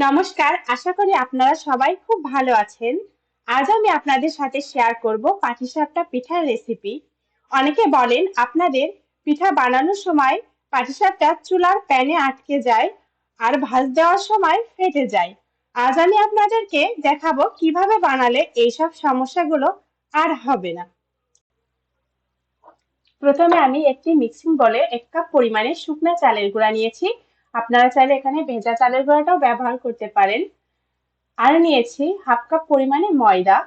নমস্কার, আশা করি আপনারা সবাই খুব ভালো আছেন। আজ আমি আপনাদের সাথে শেয়ার করব পাটিসাপটা পিঠার রেসিপি। অনেকে বলেন আপনাদের পিঠা বানানোর সময় পাটিসাপটা চুলার প্যানে আটকে যায় আর ভাঁজ দেওয়ার সময় ফেটে যায়। আজ আমি আপনাদেরকে দেখাবো কিভাবে বানালে এইসব সমস্যাগুলো আর হবে না। প্রথমে আমি একটি মিক্সিং বলে 1 কাপ পরিমাণে শুকনা চালের গুঁড়া নিয়েছি। আপনারা চাইলে এখানে ভেজা চালের গুঁড়াটাও ব্যবহার করতে পারেন। আর নিয়েছি হাফ কাপ পরিমাণে ময়দা,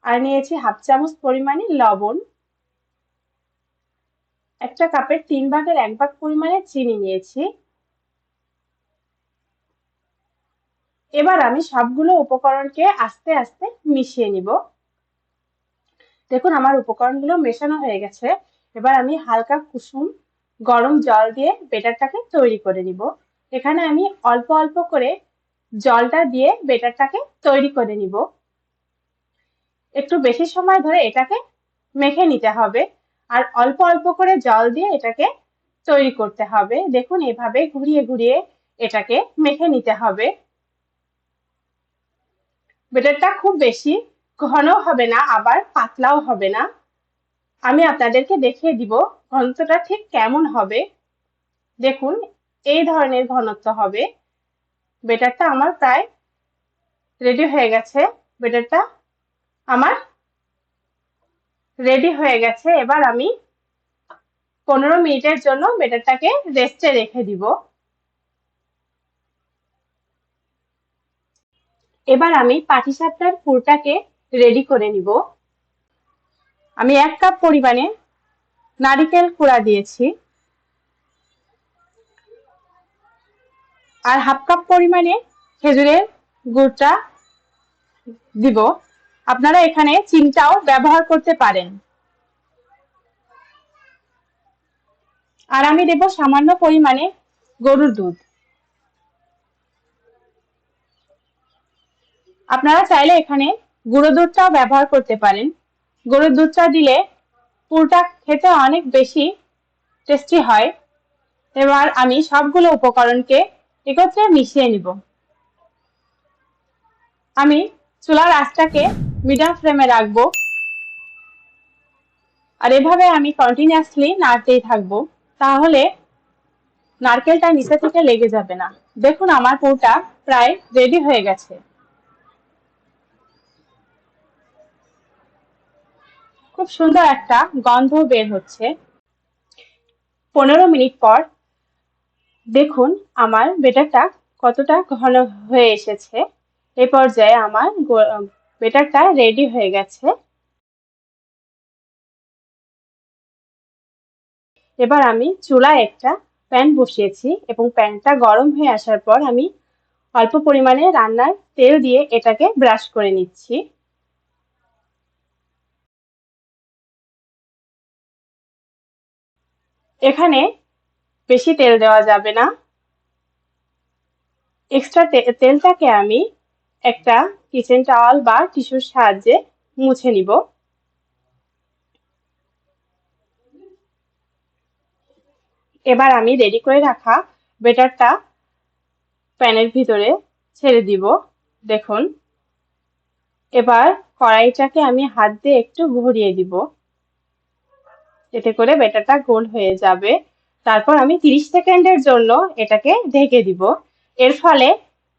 আর নিয়েছি হাফ চামচ পরিমাণে লবণ, একটা কাপের 3 ভাগের 1 ভাগ পরিমাণে চিনি নিয়েছি। এবার আমি সবগুলো উপকরণকে আস্তে আস্তে মিশিয়ে নিব। দেখুন আমার উপকরণগুলো মেশানো হয়ে গেছে। এবার আমি হালকা কুসুম গরম জল দিয়ে বেটারটাকে তৈরি করে নিব। এখানে আমি অল্প অল্প করে জলটা দিয়ে বেটারটাকে তৈরি করে নিব। একটু বেশি সময় ধরে এটাকে মেখে নিতে হবে আর অল্প অল্প করে জল দিয়ে এটাকে তৈরি করতে হবে। দেখুন এভাবে ঘুরিয়ে ঘুরিয়ে এটাকে মেখে নিতে হবে। ব্যাটারটা খুব বেশি ঘন হবে না আবার পাতলাও হবে না। আমি আপনাদেরকে দেখিয়ে দিব ঘনত্বটা ঠিক কেমন হবে। দেখুন এই ধরনের ঘনত্ব হবে। ব্যাটারটা আমার প্রায় রেডি হয়ে গেছে। ব্যাটারটা আমার রেডি হয়ে গেছে। এবার আমি 15 মিনিটের জন্য ব্যাটারটাকে রেস্টে রেখে দিব। এবার আমি পাটিসাপটার পুরটাকে রেডি করে নিব। আমি 1 কাপ পরিমাণে নারকেল কুড়া দিয়েছি আর হাফ কাপ পরিমাণে খেজুরের গুড়টা দিব। আপনারা এখানে চিনিটাও ব্যবহার করতে পারেন। আর আমি দেব সামান্য পরিমাণে গরুর দুধ। আপনারা চাইলে এখানে গুঁড়ো দুধটাও ব্যবহার করতে পারেন। গরুর দুধটা দিলে পুরটা খেতে অনেক বেশি টেস্টি হয়। এবার আমি সবগুলো উপকরণকে একত্রে মিশিয়ে নিব। আমি চুলার আঁচটাকে মিডিয়াম ফ্লেমে রাখবো আর এভাবে আমি কন্টিনিউয়াসলি নাড়তেই থাকবো, তাহলে নারকেলটা নিচে থেকে লেগে যাবে না। দেখুন আমার পুরটা প্রায় রেডি হয়ে গেছে। খুব সুন্দর একটা গন্ধ বের হচ্ছে। 15 মিনিট পর দেখুন আমার ব্যাটারটা কতটা ঘন হয়ে এসেছে। এই পর্যায়ে আমার ব্যাটারটা রেডি হয়ে গেছে। এবার আমি চুলায় একটা প্যান বসিয়েছি এবং প্যানটা গরম হয়ে আসার পর আমি অল্প পরিমাণে রান্নার তেল দিয়ে এটাকে ব্রাশ করে নিচ্ছি। এখানে বেশি তেল দেওয়া যাবে না। এক্সট্রা তেলটাকে আমি একটা কিচেন টাওয়াল বা টিস্যুর সাহায্যে মুছে নিব। এবার আমি রেডি করে রাখা ব্যাটারটা প্যানের ভিতরে ছেড়ে দিব। দেখুন এবার কড়াইটাকে আমি হাত দিয়ে একটু ঘুরিয়ে দিব, এতে করে ব্যাটারটা গোল হয়ে যাবে। তারপর আমি 30 সেকেন্ডের জন্য এটাকে ঢেকে দিব। এর ফলে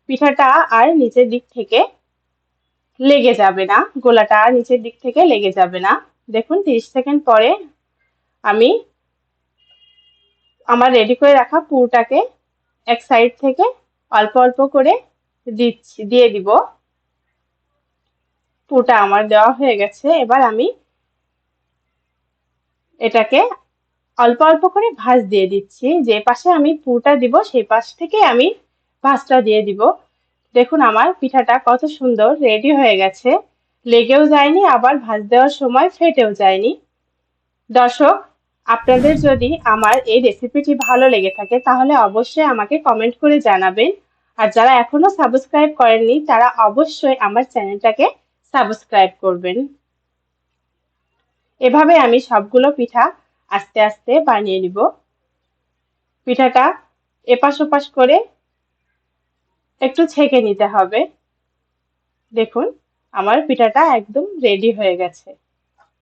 পিঠাটা আর নিচের দিক থেকে লেগে যাবে না, গোলাটা আর নিচের দিক থেকে লেগে যাবে না। দেখুন 30 সেকেন্ড পরে আমি আমার রেডি করে রাখা পুরটাকে এক সাইড থেকে অল্প অল্প করে দিয়ে দিব। পুরটা আমার দেওয়া হয়ে গেছে। এবার আমি এটাকে অল্প অল্প করে ভাঁজ দিয়ে দিচ্ছি। যে পাশে আমি পুরটা দিব সেই পাশ থেকে আমি ভাঁজটা দিয়ে দিব। দেখুন আমার পিঠাটা কত সুন্দর রেডি হয়ে গেছে, লেগেও যায়নি আবার ভাঁজ দেওয়ার সময় ফেটেও যায়নি। দর্শক, আপনাদের যদি আমার এই রেসিপিটি ভালো লেগে থাকে তাহলে অবশ্যই আমাকে কমেন্ট করে জানাবেন। আর যারা এখনো সাবস্ক্রাইব করেননি তারা অবশ্যই আমার চ্যানেলটাকে সাবস্ক্রাইব করবেন। এভাবে আমি সবগুলো পিঠা আস্তে আস্তে বানিয়ে নিব। পিঠাটা এপাশ ওপাশ করে একটু ছেঁকে নিতে হবে। দেখুন আমার পিঠাটা একদম রেডি হয়ে গেছে।